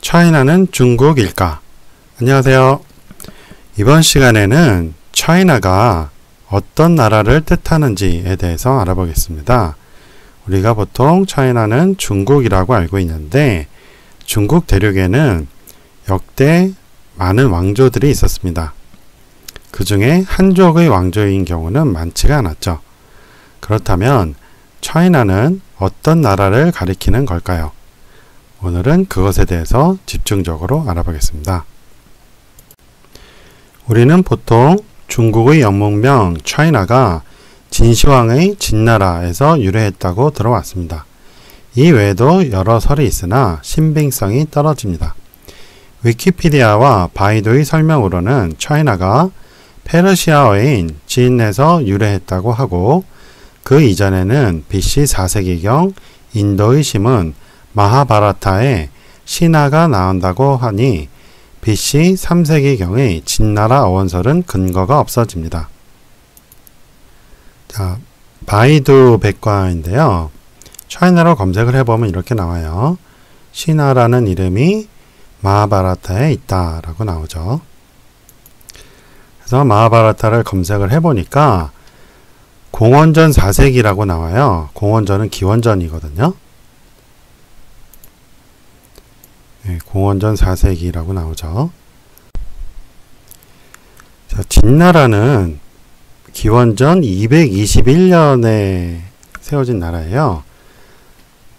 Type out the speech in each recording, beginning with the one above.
차이나는 중국일까? 안녕하세요. 이번 시간에는 차이나가 어떤 나라를 뜻하는지에 대해서 알아보겠습니다. 우리가 보통 차이나는 중국이라고 알고 있는데 중국 대륙에는 역대 많은 왕조들이 있었습니다. 그 중에 한족의 왕조인 경우는 많지가 않았죠. 그렇다면 차이나는 어떤 나라를 가리키는 걸까요? 오늘은 그것에 대해서 집중적으로 알아보겠습니다. 우리는 보통 중국의 영문명 차이나가 진시황의 진나라에서 유래했다고 들어왔습니다. 이 외에도 여러 설이 있으나 신빙성이 떨어집니다. 위키피디아와 바이두의 설명으로는 차이나가 페르시아어인 진에서 유래했다고 하고 그 이전에는 BC 4세기경 인도의 신문 마하바라타에 신하가 나온다고 하니 BC 3세기경의 진나라 어원설은 근거가 없어집니다. 자, 바이두 백과인데요. 차이나로 검색을 해보면 이렇게 나와요. 신하라는 이름이 마하바라타에 있다라고 나오죠. 그래서 마하바라타를 검색을 해보니까 공원전 4세기라고 나와요. 공원전은 기원전이거든요. 네, 공원전 4세기라고 나오죠. 자, 진나라는 기원전 221년에 세워진 나라예요.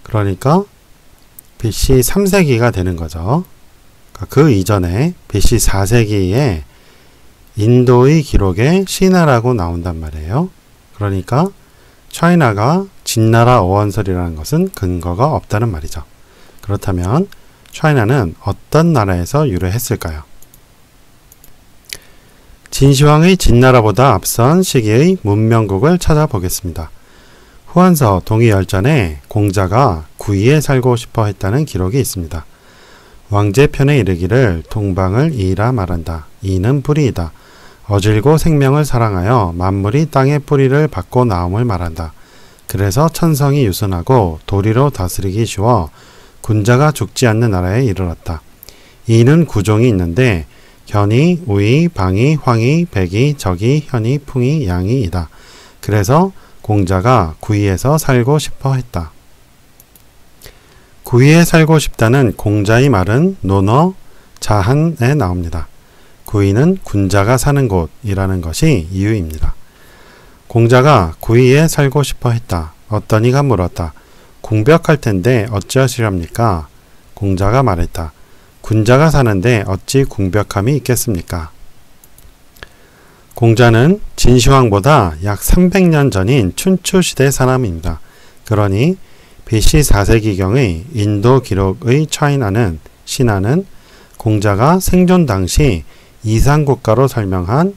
그러니까 BC 3세기가 되는 거죠. 그 이전에 BC 4세기에 인도의 기록에 신하라고 나온단 말이에요. 그러니까 차이나가 진나라 어원설이라는 것은 근거가 없다는 말이죠. 그렇다면 차이나는 어떤 나라에서 유래했을까요? 진시황의 진나라보다 앞선 시기의 문명국을 찾아보겠습니다. 후한서 동의열전에 공자가 구이에 살고 싶어 했다는 기록이 있습니다. 왕제편에 이르기를 동방을 이이라 말한다. 이는 뿌리이다. 어질고 생명을 사랑하여 만물이 땅의 뿌리를 받고 나옴을 말한다. 그래서 천성이 유순하고 도리로 다스리기 쉬워 군자가 죽지 않는 나라에 이르렀다. 이는 구종이 있는데 견이, 우이, 방이, 황이, 백이, 적이, 현이, 풍이, 양이이다. 그래서 공자가 구이에서 살고 싶어 했다. 구이에 살고 싶다는 공자의 말은 논어 자한에 나옵니다. 구이는 군자가 사는 곳이라는 것이 이유입니다. 공자가 구이에 살고 싶어 했다. 어떤 이가 물었다. 궁벽할 텐데 어찌하시렵니까? 공자가 말했다. 군자가 사는데 어찌 궁벽함이 있겠습니까? 공자는 진시황보다 약 300년 전인 춘추시대 사람입니다. 그러니 BC 4세기경의 인도 기록의 차이나는 신하는 공자가 생존 당시 이상국가로 설명한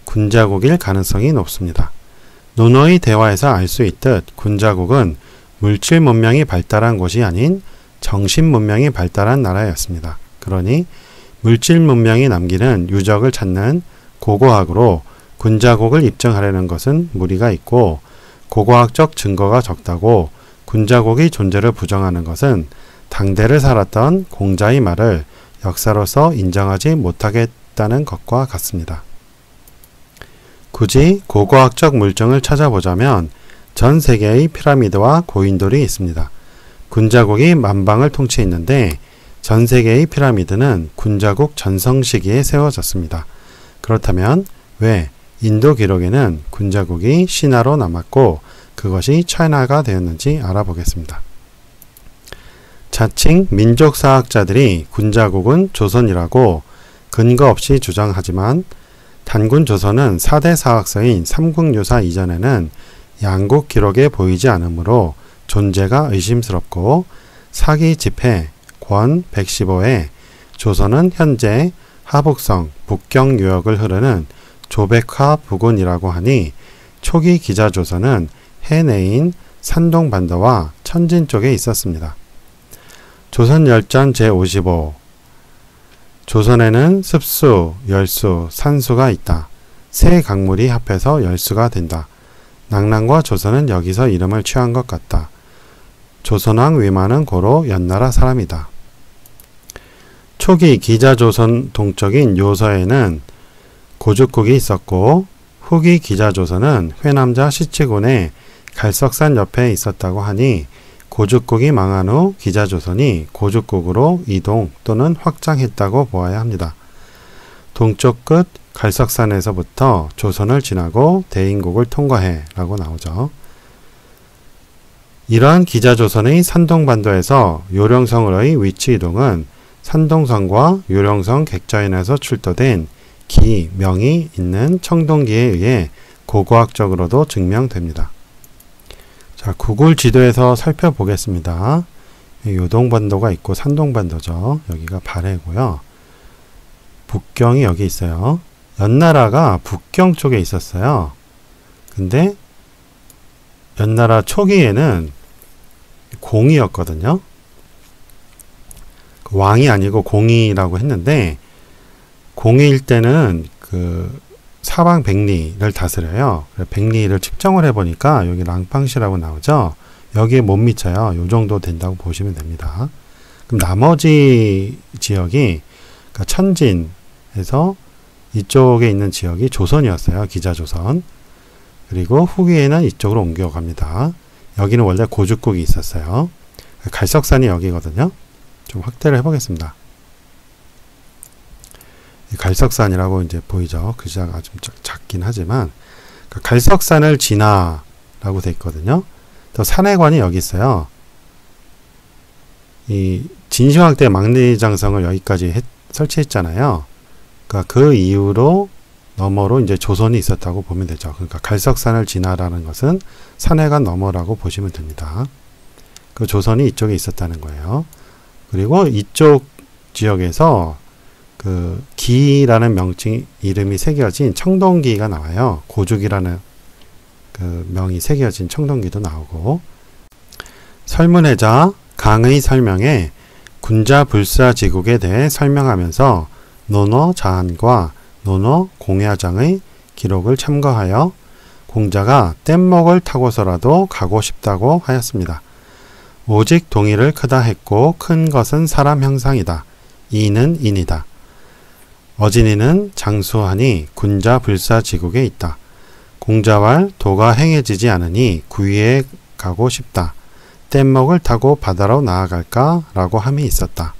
군자국일 가능성이 높습니다. 논어의 대화에서 알 수 있듯 군자국은 물질 문명이 발달한 곳이 아닌 정신 문명이 발달한 나라였습니다. 그러니 물질 문명이 남기는 유적을 찾는 고고학으로 군자국을 입증하려는 것은 무리가 있고 고고학적 증거가 적다고 군자국의 존재를 부정하는 것은 당대를 살았던 공자의 말을 역사로서 인정하지 못하겠다는 것과 같습니다. 굳이 고고학적 물증을 찾아보자면 전 세계의 피라미드와 고인돌이 있습니다. 군자국이 만방을 통치했는데 전 세계의 피라미드는 군자국 전성 시기에 세워졌습니다. 그렇다면 왜 인도 기록에는 군자국이 신하로 남았고 그것이 차이나가 되었는지 알아보겠습니다. 자칭 민족사학자들이 군자국은 조선이라고 근거 없이 주장하지만 단군 조선은 4대 사학서인 삼국유사 이전에는 양국 기록에 보이지 않으므로 존재가 의심스럽고 사기 집회 권 115에 조선은 현재 하북성 북경 유역을 흐르는 조백화 부근이라고 하니 초기 기자조선은 해내인 산동반도와 천진 쪽에 있었습니다. 조선열전 제55 조선에는 습수, 열수, 산수가 있다. 세 강물이 합해서 열수가 된다. 낙랑과 조선은 여기서 이름을 취한 것 같다. 조선왕 위만은 고로 연나라 사람이다. 초기 기자조선 동쪽인 요서에는 고죽국이 있었고 후기 기자조선은 회남자 시치군의 갈석산 옆에 있었다고 하니 고죽국이 망한 후 기자조선이 고죽국으로 이동 또는 확장했다고 보아야 합니다. 동쪽 끝 갈석산에서부터 조선을 지나고 대인국을 통과해 라고 나오죠. 이러한 기자조선의 산동반도에서 요령성으로의 위치 이동은 산동성과 요령성 객자인에서 출토된 기, 명이 있는 청동기에 의해 고고학적으로도 증명됩니다. 자, 구글 지도에서 살펴보겠습니다. 요동반도가 있고 산동반도죠. 여기가 발해고요. 북경이 여기 있어요. 연나라가 북경 쪽에 있었어요. 근데 연나라 초기에는 공이었거든요. 왕이 아니고 공이라고 했는데 공일 때는 그 사방 백리를 다스려요. 백리를 측정을 해보니까 여기 랑팡시라고 나오죠. 여기에 못 미쳐요. 요 정도 된다고 보시면 됩니다. 그럼 나머지 지역이 그러니까 천진에서 이쪽에 있는 지역이 조선이었어요. 기자조선. 그리고 후기에는 이쪽으로 옮겨갑니다. 여기는 원래 고죽국이 있었어요. 갈석산이 여기거든요. 좀 확대를 해보겠습니다. 갈석산이라고 이제 보이죠. 글자가 좀 작긴 하지만 갈석산을 지나라고 돼 있거든요. 또 산해관이 여기 있어요. 이 진시황 때 망리장성을 여기까지 설치했잖아요. 그러니까 그 이후로 너머로 이제 조선이 있었다고 보면 되죠. 그러니까 갈석산을 지나라는 것은 산해관 너머라고 보시면 됩니다. 그 조선이 이쪽에 있었다는 거예요. 그리고 이쪽 지역에서 그 기라는 명칭 이름이 새겨진 청동기가 나와요. 고죽이라는 그 명이 새겨진 청동기도 나오고 설문해자 강의 설명에 군자불사지국에 대해 설명하면서 논어 자한과 논어 공야장의 기록을 참고하여 공자가 뗏목을 타고서라도 가고 싶다고 하였습니다. 오직 동이를 크다 했고 큰 것은 사람 형상이다. 이는 인이다. 어진이는 장수하니 군자 불사지국에 있다. 공자왈 도가 행해지지 않으니 구위에 가고 싶다. 뗏목을 타고 바다로 나아갈까? 라고 함이 있었다.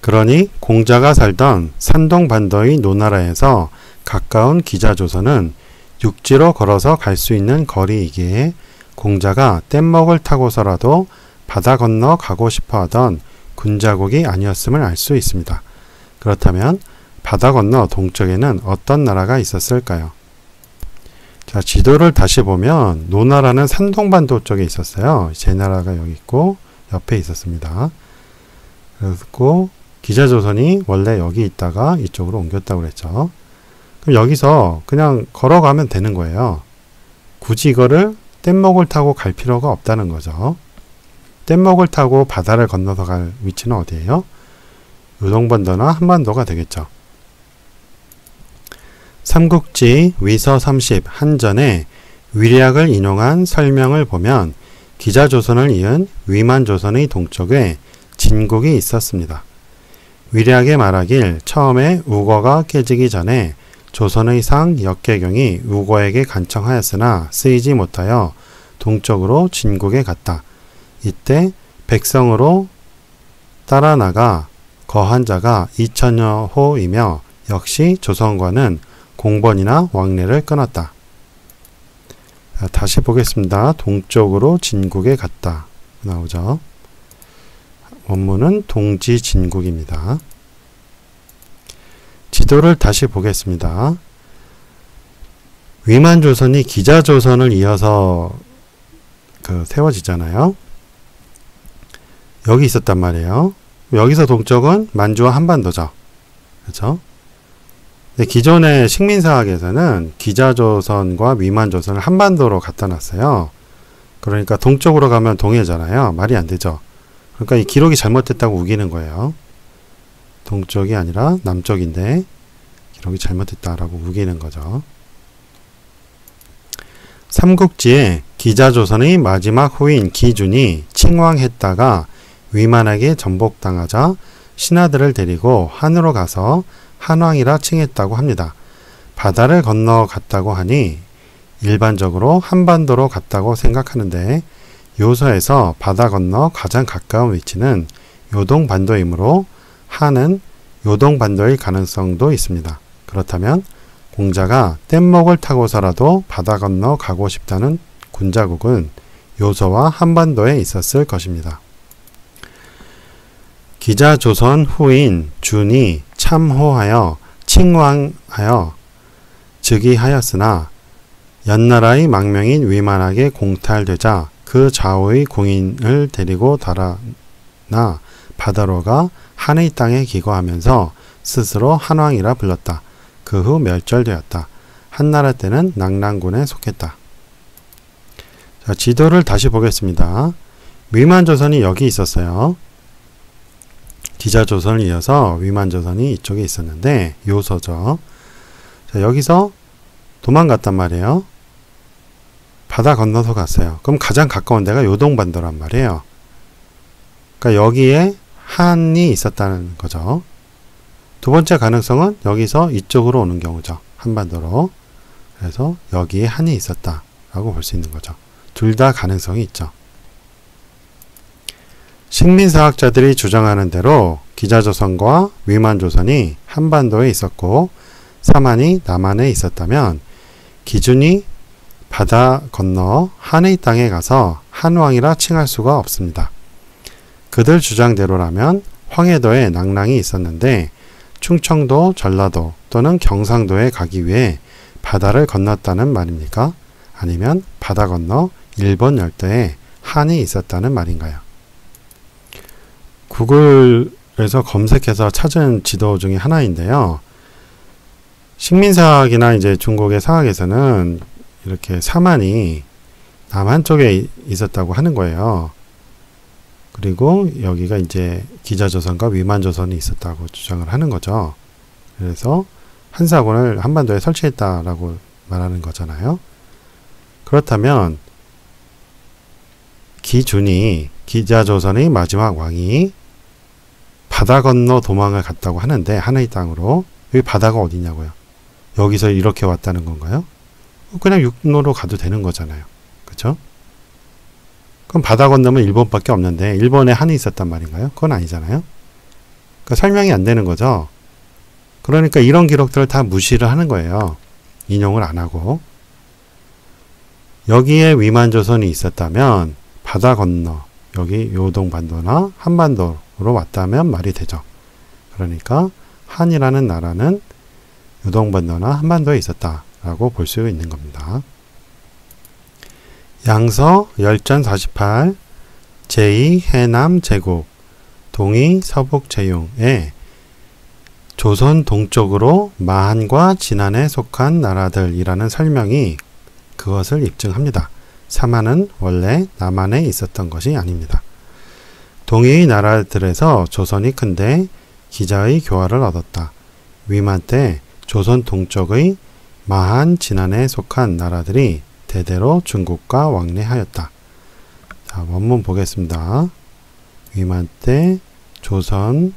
그러니 공자가 살던 산동반도의 노나라에서 가까운 기자조선은 육지로 걸어서 갈 수 있는 거리이기에 공자가 뗏목을 타고서라도 바다 건너 가고 싶어 하던 군자국이 아니었음을 알 수 있습니다. 그렇다면 바다 건너 동쪽에는 어떤 나라가 있었을까요? 자, 지도를 다시 보면 노나라는 산동반도 쪽에 있었어요. 제 나라가 여기 있고 옆에 있었습니다. 그리고 기자조선이 원래 여기 있다가 이쪽으로 옮겼다고 그랬죠. 그럼 여기서 그냥 걸어가면 되는 거예요. 굳이 이거를 뗏목을 타고 갈 필요가 없다는 거죠. 뗏목을 타고 바다를 건너서 갈 위치는 어디예요? 요동반도나 한반도가 되겠죠. 삼국지 위서 30 한전에 위략을 인용한 설명을 보면 기자조선을 이은 위만조선의 동쪽에 진국이 있었습니다. 위략에 말하길 처음에 우거가 깨지기 전에 조선의 상 역계경이 우거에게 간청하였으나 쓰이지 못하여 동쪽으로 진국에 갔다. 이때 백성으로 따라 나가 거한 자가 2000여 호이며 역시 조선과는 공번이나 왕래를 끊었다. 다시 보겠습니다. 동쪽으로 진국에 갔다. 나오죠. 원문은 동지진국입니다. 지도를 다시 보겠습니다. 위만조선이 기자조선을 이어서 세워지잖아요. 여기 있었단 말이에요. 여기서 동쪽은 만주와 한반도죠. 그렇죠? 기존의 식민사학에서는 기자조선과 위만조선을 한반도로 갖다 놨어요. 그러니까 동쪽으로 가면 동해잖아요. 말이 안 되죠. 그러니까 이 기록이 잘못됐다고 우기는 거예요. 동쪽이 아니라 남쪽인데 기록이 잘못됐다라고 우기는 거죠. 삼국지에 기자조선의 마지막 후인 기준이 칭왕했다가 위만에게 전복당하자 신하들을 데리고 한으로 가서 한왕이라 칭했다고 합니다. 바다를 건너갔다고 하니 일반적으로 한반도로 갔다고 생각하는데 요서에서 바다 건너 가장 가까운 위치는 요동반도이므로 한은 요동반도일 가능성도 있습니다. 그렇다면 공자가 뗏목을 타고서라도 바다 건너 가고 싶다는 군자국은 요서와 한반도에 있었을 것입니다. 기자조선 후인 준이 참호하여 칭왕하여 즉위하였으나 연나라의 망명인 위만에게 공탈되자 그 좌우의 공인을 데리고 달아나 바다로가 한의 땅에 기거하면서 스스로 한왕이라 불렀다. 그 후 멸절되었다. 한나라 때는 낙랑군에 속했다. 자, 지도를 다시 보겠습니다. 위만조선이 여기 있었어요. 기자조선을 이어서 위만조선이 이쪽에 있었는데 요서죠. 자, 여기서 도망갔단 말이에요. 바다 건너서 갔어요. 그럼 가장 가까운 데가 요동반도란 말이에요. 그러니까 여기에 한이 있었다는 거죠. 두 번째 가능성은 여기서 이쪽으로 오는 경우죠. 한반도로. 그래서 여기에 한이 있었다라고 볼 수 있는 거죠. 둘 다 가능성이 있죠. 식민사학자들이 주장하는 대로 기자조선과 위만조선이 한반도에 있었고 사만이 남한에 있었다면 기준이 바다 건너 한의 땅에 가서 한왕이라 칭할 수가 없습니다. 그들 주장대로라면 황해도에 낙랑이 있었는데 충청도, 전라도 또는 경상도에 가기 위해 바다를 건넜다는 말입니까? 아니면 바다 건너 일본 열도에 한이 있었다는 말인가요? 구글에서 검색해서 찾은 지도 중에 하나인데요. 식민사학이나 이제 중국의 사학에서는 이렇게 사만이 남한 쪽에 있었다고 하는 거예요. 그리고 여기가 이제 기자조선과 위만조선이 있었다고 주장을 하는 거죠. 그래서 한사군을 한반도에 설치했다라고 말하는 거잖아요. 그렇다면 기준이 기자조선의 마지막 왕이 바다 건너 도망을 갔다고 하는데 한의 땅으로 여기 바다가 어디냐고요? 여기서 이렇게 왔다는 건가요? 그냥 육로로 가도 되는 거잖아요. 그렇죠? 그럼 바다 건너면 일본밖에 없는데 일본에 한이 있었단 말인가요? 그건 아니잖아요. 그러니까 설명이 안 되는 거죠. 그러니까 이런 기록들을 다 무시를 하는 거예요. 인용을 안 하고. 여기에 위만조선이 있었다면 바다 건너 여기 요동반도나 한반도로 왔다면 말이 되죠. 그러니까 한이라는 나라는 요동반도나 한반도에 있었다라고 볼 수 있는 겁니다. 양서 열전 48 제2 해남 제국 동이 서북 제용에 조선 동쪽으로 마한과 진안에 속한 나라들이라는 설명이 그것을 입증합니다. 사만은 원래 남한에 있었던 것이 아닙니다. 동해의 나라들에서 조선이 큰데 기자의 교화를 얻었다. 위만 때 조선 동쪽의 마한, 진안에 속한 나라들이 대대로 중국과 왕래하였다. 자, 원문 보겠습니다. 위만 때 조선이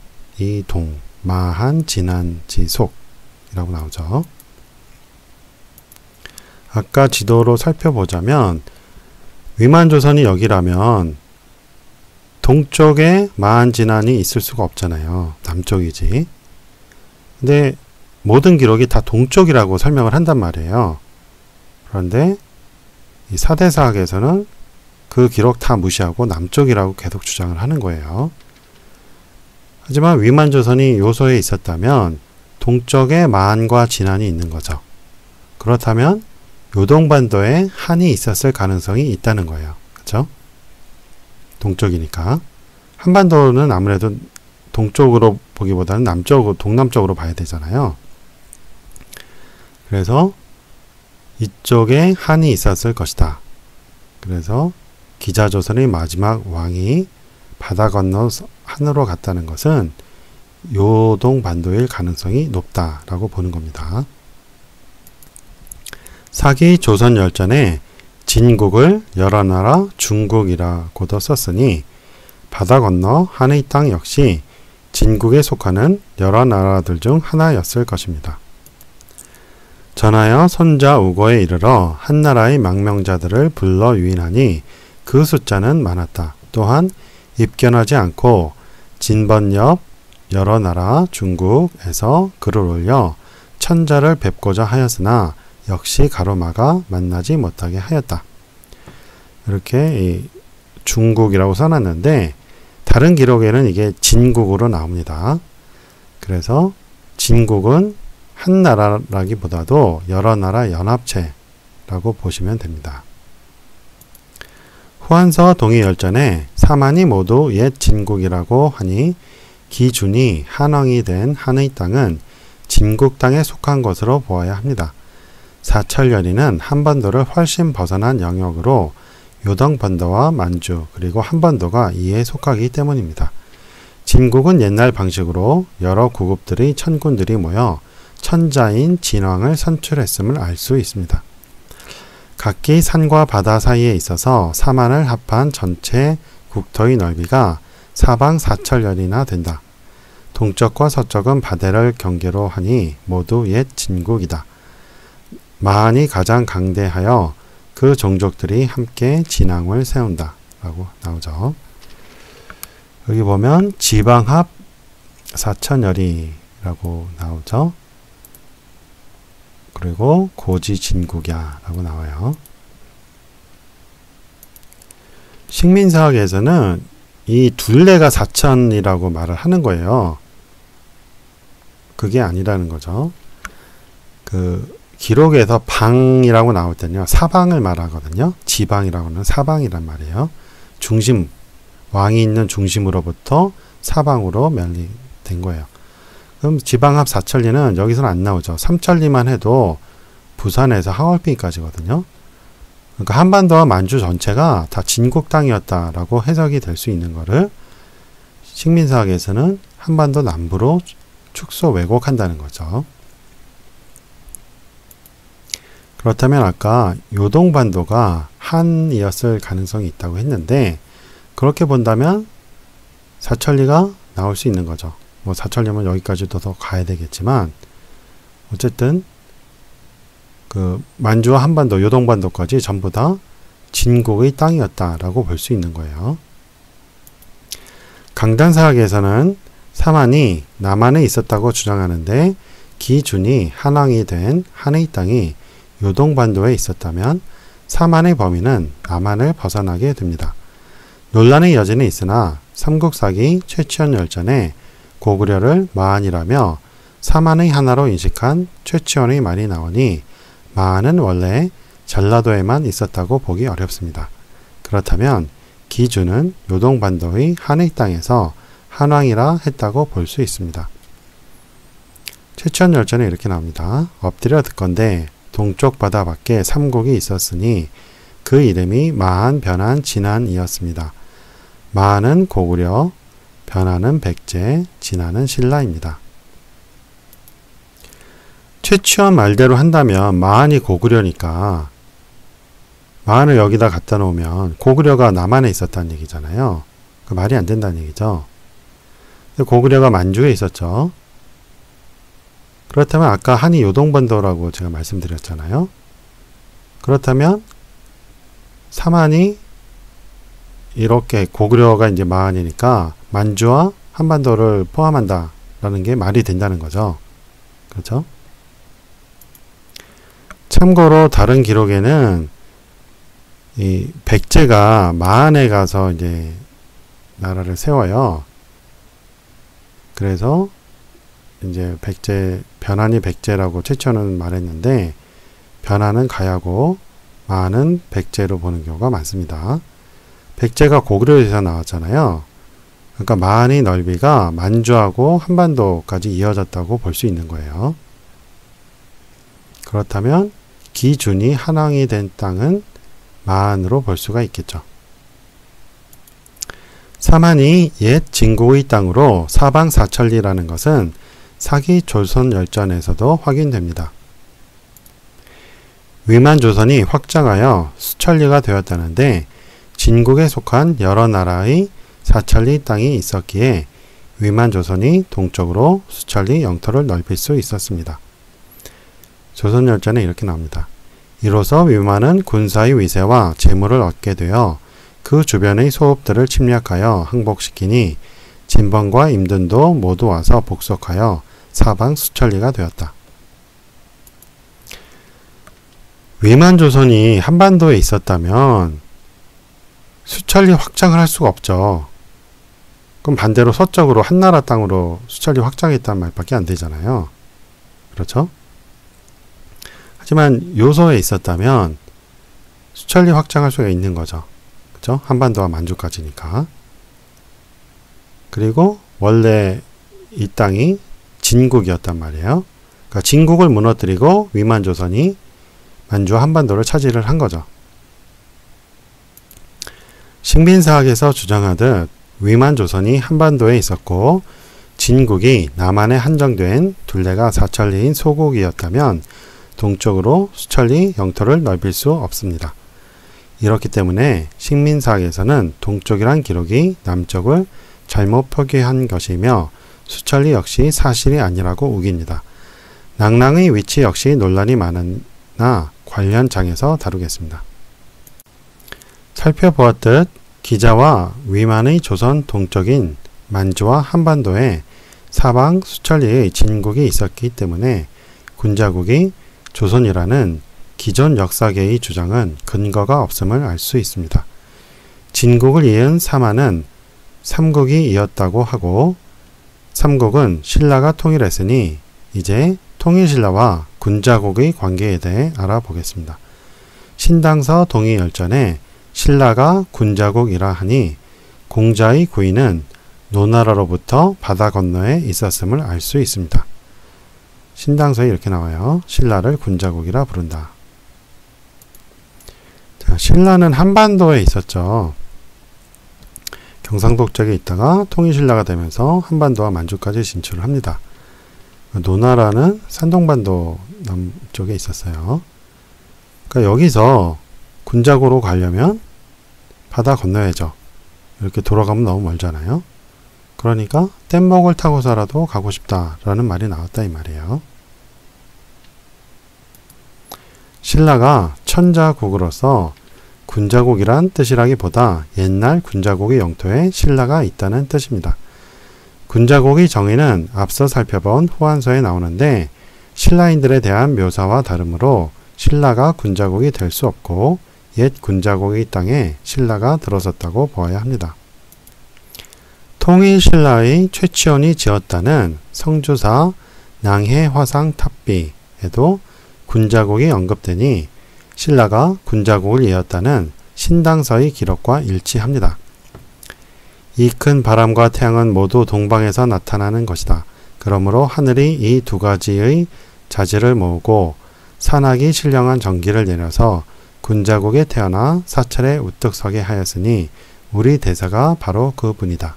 동, 마한, 진안, 지속이라고 나오죠. 아까 지도로 살펴보자면 위만조선이 여기라면 동쪽에 마한, 진안이 있을 수가 없잖아요. 남쪽이지. 근데 모든 기록이 다 동쪽이라고 설명을 한단 말이에요. 그런데 이 사대사학에서는 그 기록 다 무시하고 남쪽이라고 계속 주장을 하는 거예요. 하지만 위만조선이 요소에 있었다면 동쪽에 마한과 진안이 있는 거죠. 그렇다면 요동반도에 한이 있었을 가능성이 있다는 거예요. 그렇죠? 동쪽이니까. 한반도는 아무래도 동쪽으로 보기보다는 동남쪽으로 봐야 되잖아요. 그래서 이쪽에 한이 있었을 것이다. 그래서 기자조선의 마지막 왕이 바다 건너 한으로 갔다는 것은 요동반도일 가능성이 높다라고 보는 겁니다. 사기 조선열전에 진국을 여러 나라 중국이라고도 썼으니 바다 건너 한의 땅 역시 진국에 속하는 여러 나라들 중 하나였을 것입니다. 전하여 손자 우고에 이르러 한 나라의 망명자들을 불러 유인하니 그 숫자는 많았다. 또한 입견하지 않고 진번 옆 여러 나라 중국에서 글을 올려 천자를 뵙고자 하였으나 역시 가로막아 만나지 못하게 하였다. 이렇게 중국이라고 써놨는데 다른 기록에는 이게 진국으로 나옵니다. 그래서 진국은 한 나라라기보다도 여러 나라 연합체라고 보시면 됩니다. 후한서 동의열전에 사만이 모두 옛 진국이라고 하니 기준이 한왕이 된 한의 땅은 진국 땅에 속한 것으로 보아야 합니다. 사철연이는 한반도를 훨씬 벗어난 영역으로 요동반도와 만주 그리고 한반도가 이에 속하기 때문입니다. 진국은 옛날 방식으로 여러 구급들의 천군들이 모여 천자인 진왕을 선출했음을 알 수 있습니다. 각기 산과 바다 사이에 있어서 사만을 합한 전체 국토의 넓이가 사방 4천년이나 된다. 동쪽과 서쪽은 바다를 경계로 하니 모두 옛 진국이다. 마한이 가장 강대하여 그 종족들이 함께 진왕을 세운다. 라고 나오죠. 여기 보면 지방합 사천여리라고 나오죠. 그리고 고지진국이야 라고 나와요. 식민사학에서는 이 둘레가 사천이라고 말을 하는 거예요. 그게 아니라는 거죠. 그 기록에서 방이라고 나올 때는요. 사방을 말하거든요. 지방이라고 하는 사방이란 말이에요. 중심, 왕이 있는 중심으로부터 사방으로 면리된 거예요. 그럼 지방합 사천리는 여기서는 안 나오죠. 삼천리만 해도 부산에서 하얼빈까지거든요. 그러니까 한반도와 만주 전체가 다 진국 땅이었다라고 해석이 될 수 있는 거를 식민사학에서는 한반도 남부로 축소 왜곡한다는 거죠. 그렇다면 아까 요동반도가 한이었을 가능성이 있다고 했는데 그렇게 본다면 사천리가 나올 수 있는 거죠. 뭐 사천리면 여기까지도 더 가야 되겠지만 어쨌든 그 만주와 한반도, 요동반도까지 전부 다 진국의 땅이었다라고 볼 수 있는 거예요. 강단사학에서는 사만이 남한에 있었다고 주장하는데 기준이 한왕이 된 한의 땅이 요동반도에 있었다면 사만의 범위는 남한을 벗어나게 됩니다. 논란의 여지는 있으나 삼국사기 최치원열전에 고구려를 마한이라며 사만의 하나로 인식한 최치원의 말이 나오니 마한은 원래 전라도에만 있었다고 보기 어렵습니다. 그렇다면 기준은 요동반도의 한의 땅에서 한왕이라 했다고 볼 수 있습니다. 최치원열전에 이렇게 나옵니다. 엎드려 듣건대 동쪽 바다 밖에 삼국이 있었으니 그 이름이 마한, 변한, 진한이었습니다. 마한은 고구려, 변한은 백제, 진한은 신라입니다. 최치원 말대로 한다면 마한이 고구려니까 마한을 여기다 갖다 놓으면 고구려가 남한에 있었다는 얘기잖아요. 그 말이 안 된다는 얘기죠. 고구려가 만주에 있었죠. 그렇다면 아까 한이 요동반도라고 제가 말씀드렸잖아요. 그렇다면 사만이 이렇게 고구려가 이제 마한이니까 만주와 한반도를 포함한다라는 게 말이 된다는 거죠. 그렇죠? 참고로 다른 기록에는 이 백제가 마한에 가서 이제 나라를 세워요. 그래서 이제 백제, 변한이 백제라고 최초는 말했는데 변한은 가야고 마한은 백제로 보는 경우가 많습니다. 백제가 고구려에서 나왔잖아요. 그러니까 마한의 넓이가 만주하고 한반도까지 이어졌다고 볼 수 있는 거예요. 그렇다면 기준이 한왕이 된 땅은 마한으로 볼 수가 있겠죠. 사만이 옛 진국의 땅으로 사방 사천리라는 것은 사기 조선 열전에서도 확인됩니다. 위만 조선이 확장하여 수천리가 되었다는데 진국에 속한 여러 나라의 사천리 땅이 있었기에 위만 조선이 동쪽으로 수천리 영토를 넓힐 수 있었습니다. 조선열전에 이렇게 나옵니다. 이로써 위만은 군사의 위세와 재물을 얻게 되어 그 주변의 소읍들을 침략하여 항복시키니 진번과 임든도 모두 와서 복속하여 사방 수천리가 되었다. 위만 조선이 한반도에 있었다면 수천리 확장을 할 수가 없죠. 그럼 반대로 서쪽으로 한나라 땅으로 수천리 확장했다는 말밖에 안 되잖아요. 그렇죠? 하지만 요소에 있었다면 수천리 확장할 수가 있는 거죠. 그렇죠? 한반도와 만주까지니까. 그리고 원래 이 땅이 진국이었단 말이에요. 그러니까 진국을 무너뜨리고 위만 조선이 만주와 한반도를 차지를 한 거죠. 식민사학에서 주장하듯 위만 조선이 한반도에 있었고 진국이 남한에 한정된 둘레가 사천리인 소국이었다면 동쪽으로 수천리 영토를 넓힐 수 없습니다. 이렇기 때문에 식민사학에서는 동쪽이란 기록이 남쪽을 잘못 표기한 것이며 수천리 역시 사실이 아니라고 우깁니다. 낭랑의 위치 역시 논란이 많으나 관련 장에서 다루겠습니다. 살펴보았듯 기자와 위만의 조선 동쪽인 만주와 한반도에 사방 수천리의 진국이 있었기 때문에 군자국이 조선이라는 기존 역사계의 주장은 근거가 없음을 알 수 있습니다. 진국을 이은 사마는 삼국이 이었다고 하고 삼국은 신라가 통일했으니 이제 통일신라와 군자국의 관계에 대해 알아보겠습니다. 신당서 동의열전에 신라가 군자국이라 하니 공자의 구인은 노나라로부터 바다 건너에 있었음을 알 수 있습니다. 신당서에 이렇게 나와요. 신라를 군자국이라 부른다. 자, 신라는 한반도에 있었죠. 경상도 쪽에 있다가 통일신라가 되면서 한반도와 만주까지 진출을 합니다. 노나라는 산동반도 남쪽에 있었어요. 그러니까 여기서 군자국으로 가려면 바다 건너야죠. 이렇게 돌아가면 너무 멀잖아요. 그러니까 뗏목을 타고서라도 가고 싶다라는 말이 나왔다 이 말이에요. 신라가 천자국으로서 군자국이란 뜻이라기보다 옛날 군자국의 영토에 신라가 있다는 뜻입니다. 군자국의 정의는 앞서 살펴본 후한서에 나오는데 신라인들에 대한 묘사와 다르므로 신라가 군자국이 될 수 없고 옛 군자국의 땅에 신라가 들어섰다고 보아야 합니다. 통일신라의 최치원이 지었다는 성주사 낭해화상 탑비에도 군자국이 언급되니 신라가 군자국을 이었다는 신당서의 기록과 일치합니다. 이 큰 바람과 태양은 모두 동방에서 나타나는 것이다. 그러므로 하늘이 이 두 가지의 자질을 모으고 산악이 신령한 전기를 내려서 군자국에 태어나 사찰에 우뚝 서게 하였으니 우리 대사가 바로 그분이다.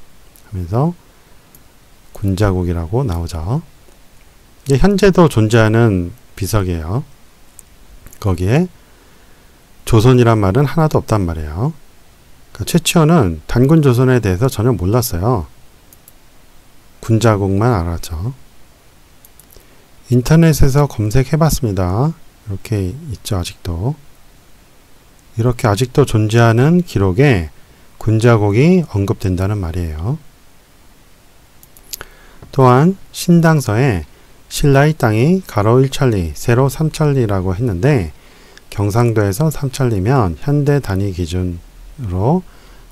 하면서 군자국이라고 나오죠. 이게 현재도 존재하는 비석이에요. 거기에 조선이란 말은 하나도 없단 말이에요. 그러니까 최치원은 단군 조선에 대해서 전혀 몰랐어요. 군자국만 알았죠. 인터넷에서 검색해봤습니다. 이렇게 있죠. 아직도. 이렇게 아직도 존재하는 기록에 군자국이 언급된다는 말이에요. 또한 신당서에 신라의 땅이 가로 1천리, 세로 3천리라고 했는데 경상도에서 3천리면 현대 단위 기준으로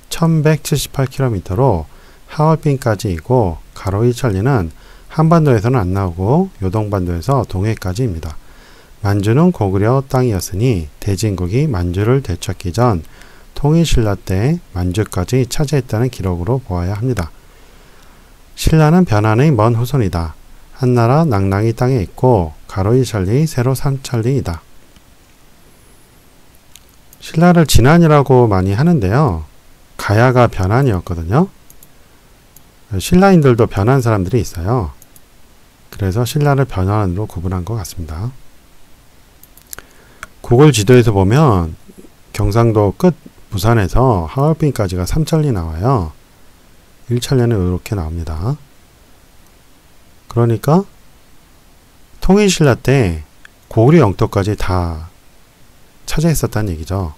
1178km로 하얼빈까지이고 가로 1천리는 한반도에서는 안 나오고 요동반도에서 동해까지입니다. 만주는 고구려 땅이었으니 대진국이 만주를 되찾기 전 통일신라 때 만주까지 차지했다는 기록으로 보아야 합니다. 신라는 변한의 먼 후손이다. 한나라 낭랑이 땅에 있고 가로 1천리, 세로 3천리이다. 신라를 진안이라고 많이 하는데요. 가야가 변한이었거든요. 신라인들도 변한 사람들이 있어요. 그래서 신라를 변한으로 구분한 것 같습니다. 구글 지도에서 보면 경상도 끝 부산에서 하얼빈까지가 3천리 나와요. 일찰년은 이렇게 나옵니다. 그러니까 통일신라 때 고구려 영토까지 다 차지했었다는 얘기죠.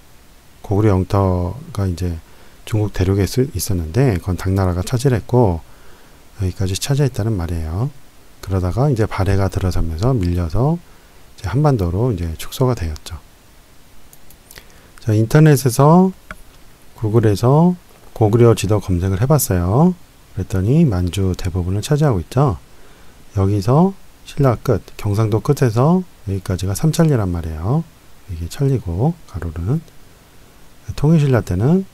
고구려 영토가 이제 중국 대륙에 있었는데 그건 당나라가 차지를 했고 여기까지 차지했다는 말이에요. 그러다가 이제 발해가 들어서면서 밀려서 이제 한반도로 이제 축소가 되었죠. 자, 인터넷에서 구글에서 고구려 지도 검색을 해봤어요. 그랬더니 만주 대부분을 차지하고 있죠. 여기서 신라 끝, 경상도 끝에서 여기까지가 삼천리란 말이에요. 이게 천리고 가로는 통일신라 때는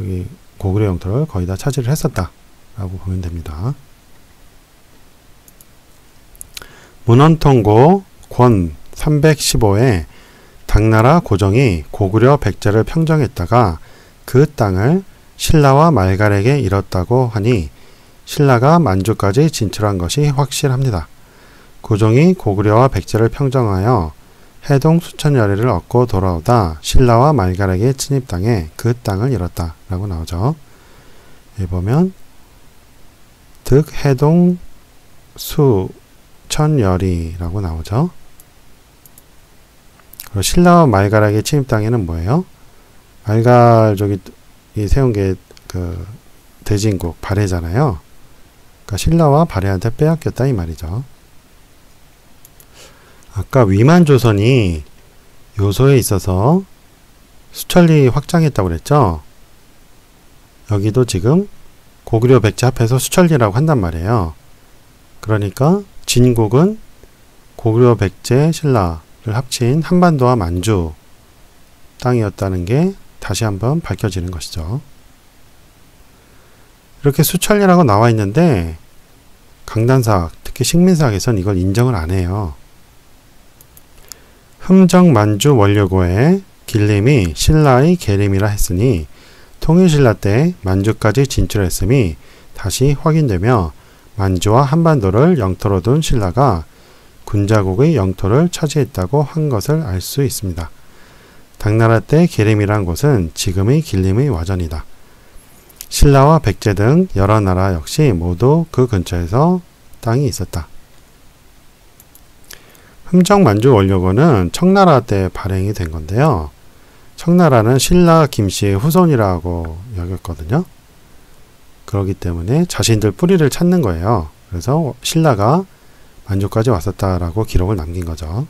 여기 고구려 영토를 거의 다 차지를 했었다 라고 보면 됩니다. 문헌통고 권 315에 당나라 고종이 고구려 백제를 평정했다가 그 땅을 신라와 말갈에게 잃었다고 하니 신라가 만주까지 진출한 것이 확실합니다. 고종이 고구려와 백제를 평정하여 해동 수천여리를 얻고 돌아오다 신라와 말갈에게 침입당해 그 땅을 잃었다 라고 나오죠. 여기 보면 득 해동 수천여리라고 나오죠. 그리고 신라와 말갈에게 침입당해는 뭐예요? 말갈족이 세운 게 그 대진국 발해잖아요. 그러니까 신라와 발해한테 빼앗겼다 이 말이죠. 아까 위만조선이 요소에 있어서 수천리 확장했다고 그랬죠. 여기도 지금 고구려 백제 합해서 수천리라고 한단 말이에요. 그러니까 진국은 고구려 백제 신라를 합친 한반도와 만주 땅이었다는 게 다시 한번 밝혀지는 것이죠. 이렇게 수천리라고 나와 있는데 강단사학, 특히 식민사학에서는 이걸 인정을 안 해요. 흠정만주 원료고에 길림이 신라의 계림이라 했으니 통일신라 때 만주까지 진출했음이 다시 확인되며 만주와 한반도를 영토로 둔 신라가 군자국의 영토를 차지했다고 한 것을 알 수 있습니다. 당나라 때 계림이란 곳은 지금의 길림의 와전이다. 신라와 백제 등 여러 나라 역시 모두 그 근처에서 땅이 있었다. 흠정만주 원료고는 청나라 때 발행이 된 건데요. 청나라는 신라 김씨의 후손이라고 여겼거든요. 그렇기 때문에 자신들 뿌리를 찾는 거예요. 그래서 신라가 만주까지 왔었다라고 기록을 남긴 거죠.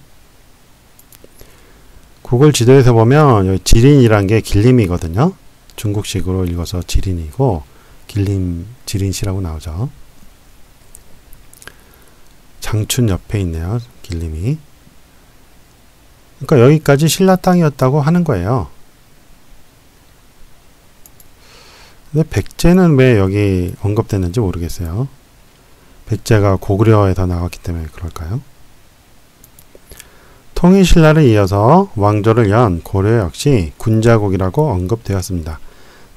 구글 지도에서 보면 여기 지린이란 게 길림이거든요. 중국식으로 읽어서 지린이고 길림 지린시라고 나오죠. 장춘 옆에 있네요. 길림이. 그러니까 여기까지 신라 땅이었다고 하는 거예요. 근데 백제는 왜 여기 언급됐는지 모르겠어요. 백제가 고구려에서 나왔기 때문에 그럴까요? 통일신라를 이어서 왕조를 연 고려 역시 군자국이라고 언급되었습니다.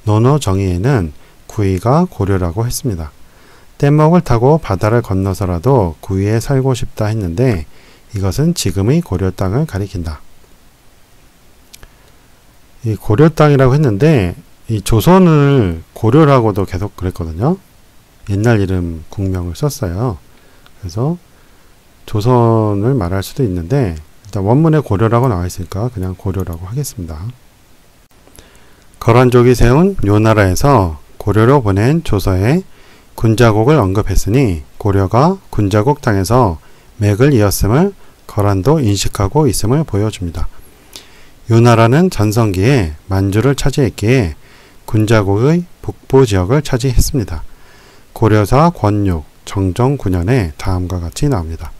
논어정의에는 구이가 고려라고 했습니다. 뗏목을 타고 바다를 건너서라도 구이에 살고 싶다 했는데 이것은 지금의 고려 땅을 가리킨다. 이 고려 땅이라고 했는데 이 조선을 고려라고도 계속 그랬거든요. 옛날 이름 국명을 썼어요. 그래서 조선을 말할 수도 있는데 일단 원문에 고려라고 나와 있으니까 그냥 고려라고 하겠습니다. 거란족이 세운 요나라에서 고려로 보낸 조서에 군자국을 언급했으니 고려가 군자국 땅에서 맥을 이었음을 거란도 인식하고 있음을 보여줍니다. 요나라는 전성기에 만주를 차지했기에 군자국의 북부 지역을 차지했습니다. 고려사 권육 정종 9년에 다음과 같이 나옵니다.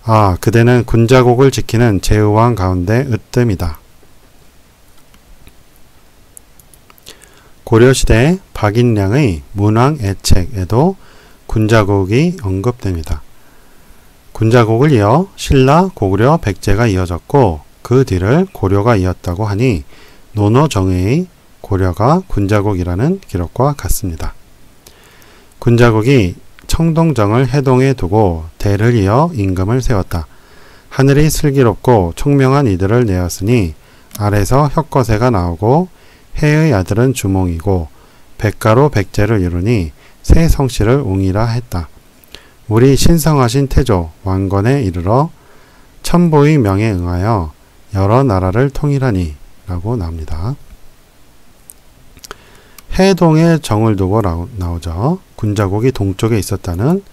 아, 그대는 군자국을 지키는 제후왕 가운데 으뜸이다. 고려시대 박인량의 문왕애책에도 군자국이 언급됩니다. 군자국을 이어 신라, 고구려, 백제가 이어졌고 그 뒤를 고려가 이었다고 하니 논어정의의 고려가 군자국이라는 기록과 같습니다. 군자국이 청동정을 해동에 두고 대를 이어 임금을 세웠다. 하늘이 슬기롭고 총명한 이들을 내었으니 아래서 혁거세가 나오고 해의 아들은 주몽이고 백가로 백제를 이루니 새 성씨를 웅이라 했다. 우리 신성하신 태조 왕건에 이르러 천보의 명에 응하여 여러 나라를 통일하니 라고 나옵니다. 해동에 정을 두고 나오죠. 군자국이 동쪽에 있었다는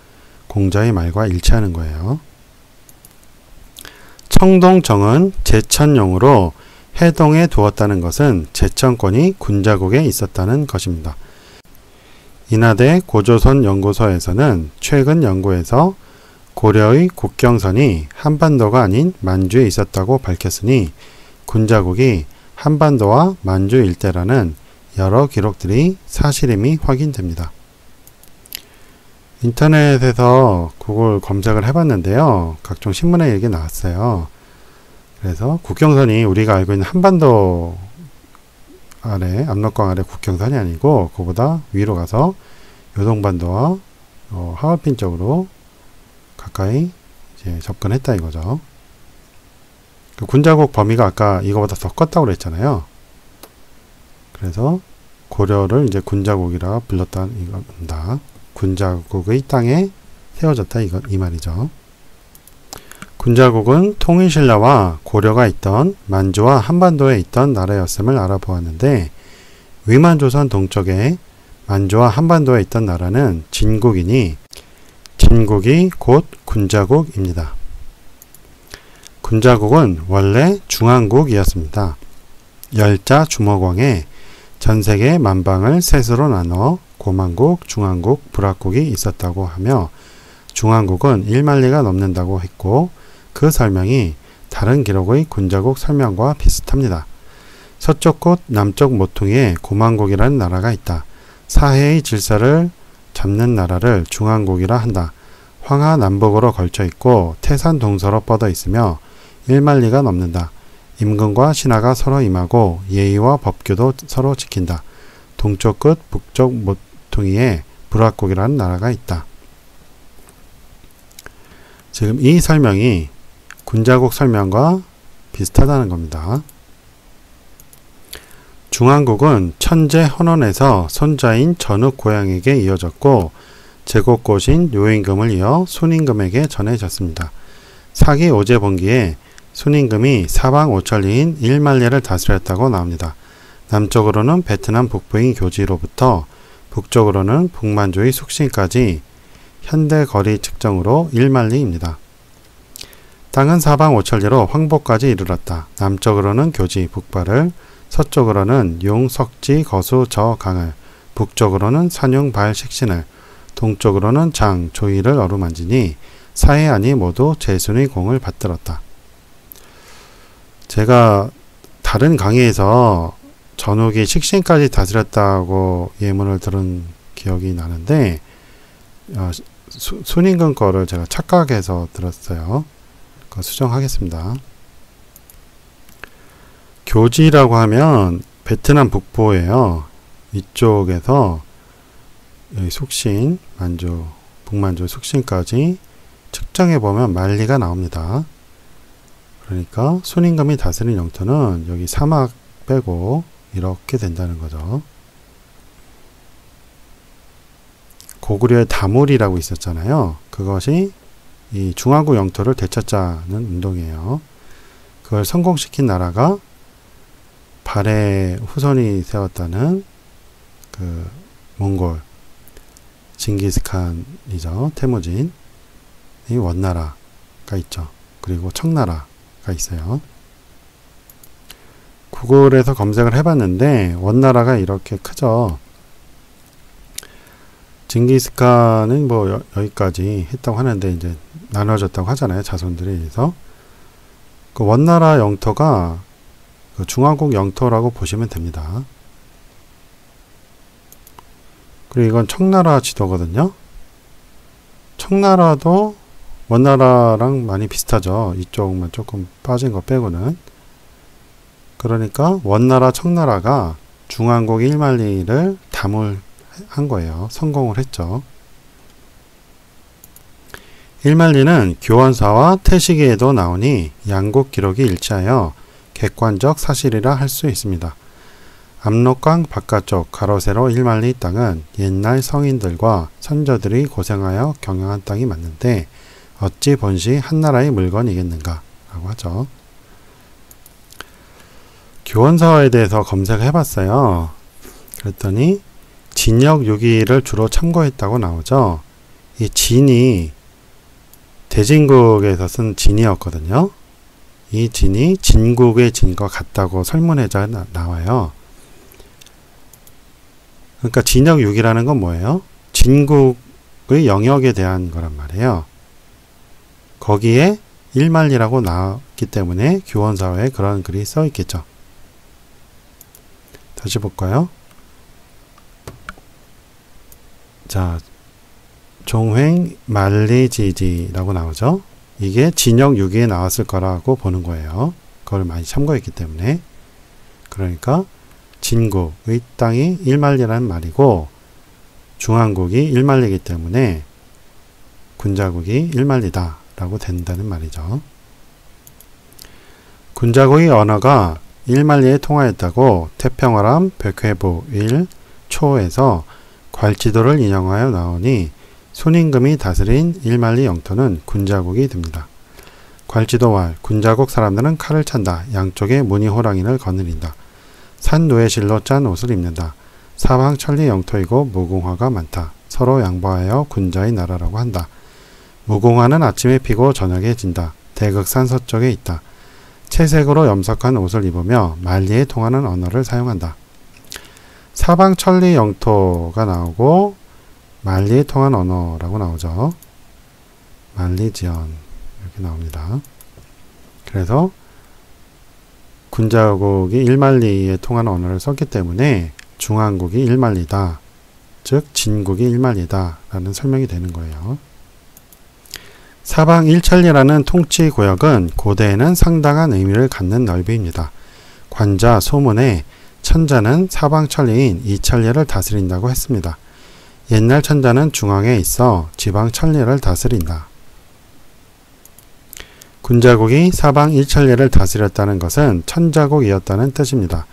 공자의 말과 일치하는 거예요. 청동정은 제천용으로 해동에 두었다는 것은 제천권이 군자국에 있었다는 것입니다. 인하대 고조선 연구소에서는 최근 연구에서 고려의 국경선이 한반도가 아닌 만주에 있었다고 밝혔으니 군자국이 한반도와 만주 일대라는 여러 기록들이 사실임이 확인됩니다. 인터넷에서 그걸 검색을 해봤는데요. 각종 신문에 이게 나왔어요. 그래서 국경선이 우리가 알고 있는 한반도 아래, 압록강 아래 국경선이 아니고 그보다 위로 가서 요동반도와 하얼빈 쪽으로 가까이 이제 접근했다 이거죠. 그 군자국 범위가 아까 이거보다 더 컸다고 그랬잖아요. 그래서 고려를 이제 군자국이라 불렀다는 이겁니다. 군자국의 땅에 세워졌다 이 말이죠. 군자국은 통일신라와 고려가 있던 만주와 한반도에 있던 나라였음을 알아보았는데 위만조선 동쪽에 만주와 한반도에 있던 나라는 진국이니 진국이 곧 군자국입니다. 군자국은 원래 중앙국이었습니다. 열자 주먹왕에 전세계 만방을 셋으로 나눠 고만국, 중앙국, 불압국이 있었다고 하며 중앙국은 1만리가 넘는다고 했고 그 설명이 다른 기록의 군자국 설명과 비슷합니다. 서쪽 끝 남쪽 모퉁이에 고만국이라는 나라가 있다. 사해의 질서를 잡는 나라를 중앙국이라 한다. 황하 남북으로 걸쳐 있고 태산 동서로 뻗어 있으며 1만리가 넘는다. 임금과 신하가 서로 임하고 예의와 법규도 서로 지킨다. 동쪽 끝 북쪽 모퉁이에 불압국이라는 나라가 있다. 지금 이 설명이 군자국 설명과 비슷하다는 겁니다. 중앙국은 천재 헌원에서 손자인 전욱 고양에게 이어졌고 제국고신 요임금을 이어 순임금에게 전해졌습니다. 사기 오제본기에 순임금이 사방 5천리인 1만리를 다스렸다고 나옵니다. 남쪽으로는 베트남 북부인 교지로부터 북쪽으로는 북만주의 숙신까지 현대 거리 측정으로 1만리입니다. 땅은 사방 5천리로 황보까지 이르렀다. 남쪽으로는 교지, 북발을, 서쪽으로는 용, 석지, 거수, 저, 강을, 북쪽으로는 산용, 발, 식신을, 동쪽으로는 장, 조이를 어루만지니 사해 안이 모두 제순의 공을 받들었다. 제가 다른 강의에서 전욱이 식신까지 다스렸다고 예문을 들은 기억이 나는데 순임금 거를 제가 착각해서 들었어요. 그거 수정하겠습니다. 교지라고 하면 베트남 북부예요. 이쪽에서 숙신, 만주, 북만주 숙신까지 측정해 보면 만리가 나옵니다. 그러니까 순임금이 다스린 영토는 여기 사막 빼고 이렇게 된다는 거죠. 고구려의 다물이라고 있었잖아요. 그것이 이 중화국 영토를 되찾자는 운동이에요. 그걸 성공시킨 나라가 발해 후손이 세웠다는 그 몽골 징기스칸이죠. 태무진이 원나라가 있죠. 그리고 청나라가 있어요. 구글에서 검색을 해봤는데 원나라가 이렇게 크죠. 징기스칸은 뭐 여기까지 했다고 하는데 이제 나눠졌다고 하잖아요. 자손들에 의해서. 그 원나라 영토가 그 중화국 영토라고 보시면 됩니다. 그리고 이건 청나라 지도거든요. 청나라도 원나라랑 많이 비슷하죠. 이쪽만 조금 빠진 거 빼고는. 그러니까 원나라 청나라가 중앙국 1만리를 다물한 거예요. 성공을 했죠. 1만리는 교원사와 태시기에도 나오니 양국 기록이 일치하여 객관적 사실이라 할 수 있습니다. 압록강 바깥쪽 가로 세로 1만리 땅은 옛날 성인들과 선조들이 고생하여 경영한 땅이 맞는데 어찌 본시 한나라의 물건이겠는가 라고 하죠. 교원서에 대해서 검색을 해봤어요. 그랬더니 진역 6기를 주로 참고했다고 나오죠. 이 진이 대진국에서 쓴 진이었거든요. 이 진이 진국의 진과 같다고 설문해자 나와요. 그러니까 진역 6이라는 건 뭐예요? 진국의 영역에 대한 거란 말이에요. 거기에 1만리라고 나왔기 때문에 교원서에 그런 글이 써 있겠죠. 다시 볼까요? 자, 종횡 만리지지라고 나오죠. 이게 진역 6기에 나왔을 거라고 보는 거예요. 그걸 많이 참고했기 때문에. 그러니까 진국의 땅이 1만리라는 말이고 중앙국이 1만리이기 때문에 군자국이 1만리다 라고 된다는 말이죠. 군자국의 언어가 1만리에 통하였다고 태평화람 백회부 1초에서 괄지도를 인용하여 나오니 손임금이 다스린 1만리 영토는 군자국이 됩니다. 괄지도왈 군자국 사람들은 칼을 찬다. 양쪽에 무늬 호랑이를 거느린다. 산 누에실로 짠 옷을 입는다. 사방 천리 영토이고 무궁화가 많다. 서로 양보하여 군자의 나라라고 한다. 무궁화는 아침에 피고 저녁에 진다. 대극산 서쪽에 있다. 채색으로 염색한 옷을 입으며 만리에 통하는 언어를 사용한다. 사방 천리 영토가 나오고 만리에 통한 언어라고 나오죠. 만리지연 이렇게 나옵니다. 그래서 군자국이 1만리에 통한 언어를 썼기 때문에 중앙국이 1만리다. 즉 진국이 1만리다 라는 설명이 되는 거예요. 사방 1천리라는 통치 구역은 고대에는 상당한 의미를 갖는 넓이입니다. 관자 소문에 천자는 사방 천리인 2천리를 다스린다고 했습니다. 옛날 천자는 중앙에 있어 지방 천리를 다스린다. 군자국이 사방 1천리를 다스렸다는 것은 천자국이었다는 뜻입니다.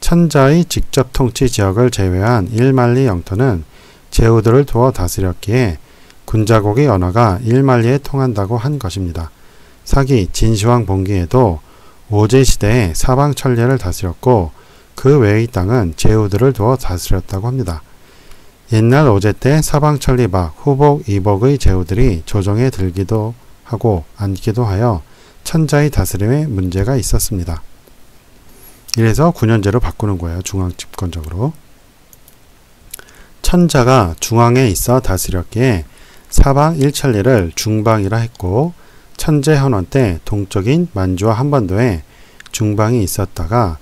천자의 직접 통치 지역을 제외한 1만리 영토는 제후들을 두어 다스렸기에 군자국의 언어가 1만리에 통한다고 한 것입니다. 사기 진시황 봉기에도 오제시대에 사방 천리를 다스렸고 그 외의 땅은 제후들을 두어 다스렸다고 합니다. 옛날 오제 때 사방 천리 밖 후복 이복의 제후들이 조정에 들기도 하고 앉기도 하여 천자의 다스림에 문제가 있었습니다. 이래서 9년제로 바꾸는 거예요. 중앙 집권적으로. 천자가 중앙에 있어 다스렸기에 사방 1천리를 중방이라 했고 천재헌원 때 동쪽인 만주와 한반도에 중방이 있었다가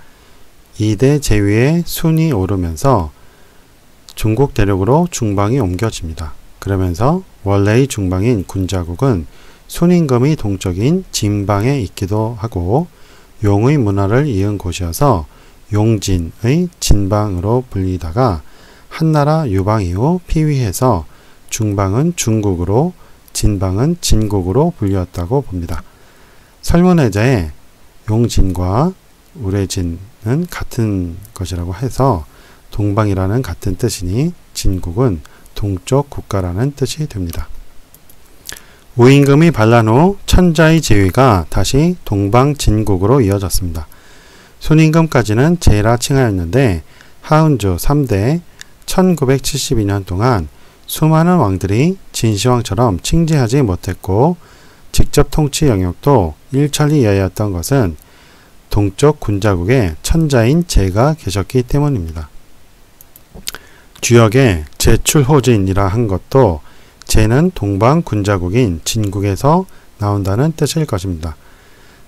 이대 제위의 순이 오르면서 중국 대륙으로 중방이 옮겨집니다. 그러면서 원래의 중방인 군자국은 손임금의 동쪽인 진방에 있기도 하고 용의 문화를 이은 곳이어서 용진의 진방으로 불리다가 한나라 유방 이후 피위해서 중방은 중국으로 진방은 진국으로 불렸다고 봅니다. 설문해자에 용진과 우레진은 같은 것이라고 해서 동방이라는 같은 뜻이니 진국은 동쪽 국가라는 뜻이 됩니다. 우임금이 반란 후 천자의 제위가 다시 동방 진국으로 이어졌습니다. 순임금까지는 제라 칭하였는데 하은주 3대 1972년 동안 수많은 왕들이 진시황처럼 칭지하지 못했고 직접 통치 영역도 1천리 이하였던 것은 동쪽 군자국에 천자인 제가 계셨기 때문입니다. 주역에 제출호진이라 한 것도 제는 동방 군자국인 진국에서 나온다는 뜻일 것입니다.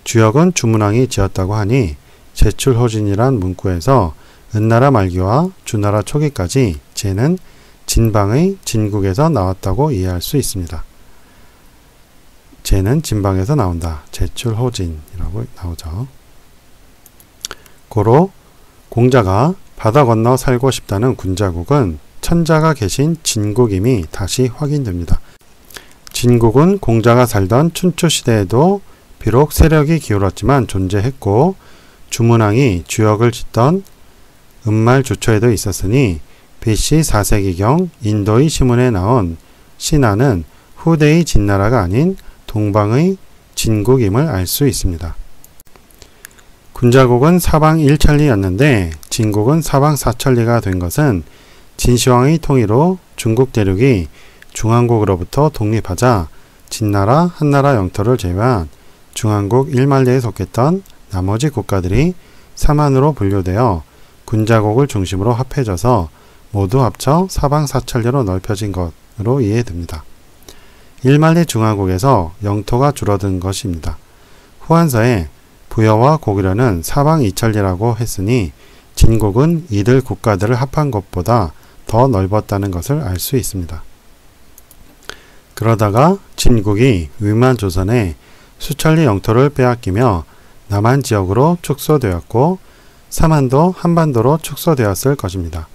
주역은 주문왕이 지었다고 하니 제출호진이란 문구에서 은나라 말기와 주나라 초기까지 제는 진방의 진국에서 나왔다고 이해할 수 있습니다. 제는 진방에서 나온다. 제출호진이라고 나오죠. 고로 공자가 바다 건너 살고 싶다는 군자국은 천자가 계신 진국임이 다시 확인됩니다. 진국은 공자가 살던 춘추시대에도 비록 세력이 기울었지만 존재했고 주문왕이 주역을 짓던 은말 주초에도 있었으니 BC 4세기경 인도의 시문에 나온 신하는 후대의 진나라가 아닌 동방의 진국임을 알 수 있습니다. 군자국은 사방 1천리였는데 진국은 사방 4천리가 된 것은 진시황의 통일로 중국 대륙이 중한국으로부터 독립하자 진나라, 한나라 영토를 제외한 중한국 1만리에 속했던 나머지 국가들이 사만으로 분류되어 군자국을 중심으로 합해져서 모두 합쳐 사방 4천리로 넓혀진 것으로 이해됩니다. 1만리 중한국에서 영토가 줄어든 것입니다. 후한서에 부여와 고구려는 사방 2천리라고 했으니 진국은 이들 국가들을 합한 것보다 더 넓었다는 것을 알 수 있습니다. 그러다가 진국이 위만 조선에 수천리 영토를 빼앗기며 남한 지역으로 축소되었고 사만도 한반도로 축소되었을 것입니다.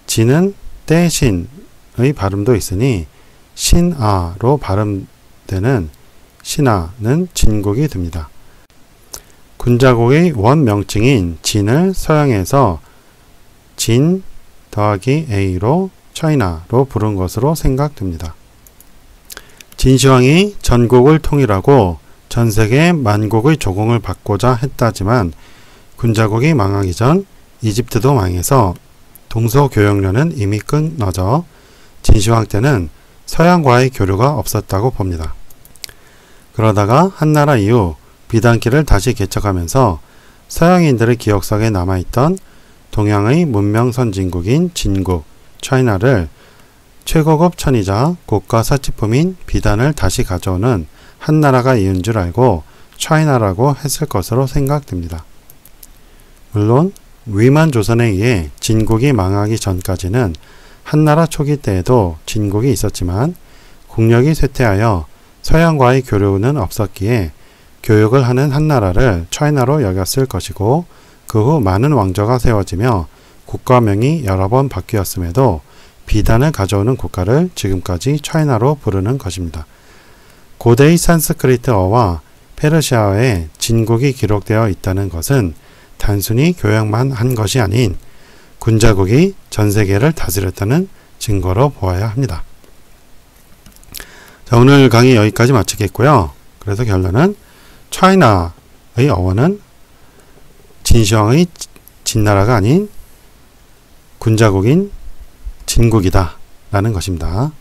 진은 떼신의 발음도 있으니 신아로 발음되는 신아는 진국이 됩니다. 군자국의 원 명칭인 진을 서양에서 진 더하기 A로 차이나로 부른 것으로 생각됩니다. 진시황이 전국을 통일하고 전세계 만국의 조공을 받고자 했다지만 군자국이 망하기 전 이집트도 망해서 동서교역련은 이미 끊어져 진시황 때는 서양과의 교류가 없었다고 봅니다. 그러다가 한나라 이후 비단길을 다시 개척하면서 서양인들의 기억 속에 남아있던 동양의 문명 선진국인 진국, 차이나를 최고급 천이자 고가 사치품인 비단을 다시 가져오는 한나라가 이은 줄 알고 차이나라고 했을 것으로 생각됩니다. 물론 위만 조선에 의해 진국이 망하기 전까지는 한나라 초기 때에도 진국이 있었지만 국력이 쇠퇴하여 서양과의 교류는 없었기에 교육을 하는 한나라를 차이나로 여겼을 것이고 그 후 많은 왕조가 세워지며 국가명이 여러 번 바뀌었음에도 비단을 가져오는 국가를 지금까지 차이나로 부르는 것입니다. 고대의 산스크리트어와 페르시아어에 진국이 기록되어 있다는 것은 단순히 교양만 한 것이 아닌 군자국이 전세계를 다스렸다는 증거로 보아야 합니다. 자, 오늘 강의 여기까지 마치겠고요. 그래서 결론은 차이나의 어원은 진시황의 진나라가 아닌 군자국인 진국이다 라는 것입니다.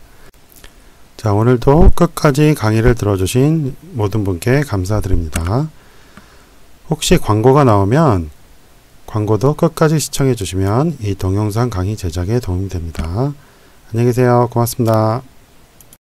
자, 오늘도 끝까지 강의를 들어주신 모든 분께 감사드립니다. 혹시 광고가 나오면 광고도 끝까지 시청해 주시면 이 동영상 강의 제작에 도움이 됩니다. 안녕히 계세요. 고맙습니다.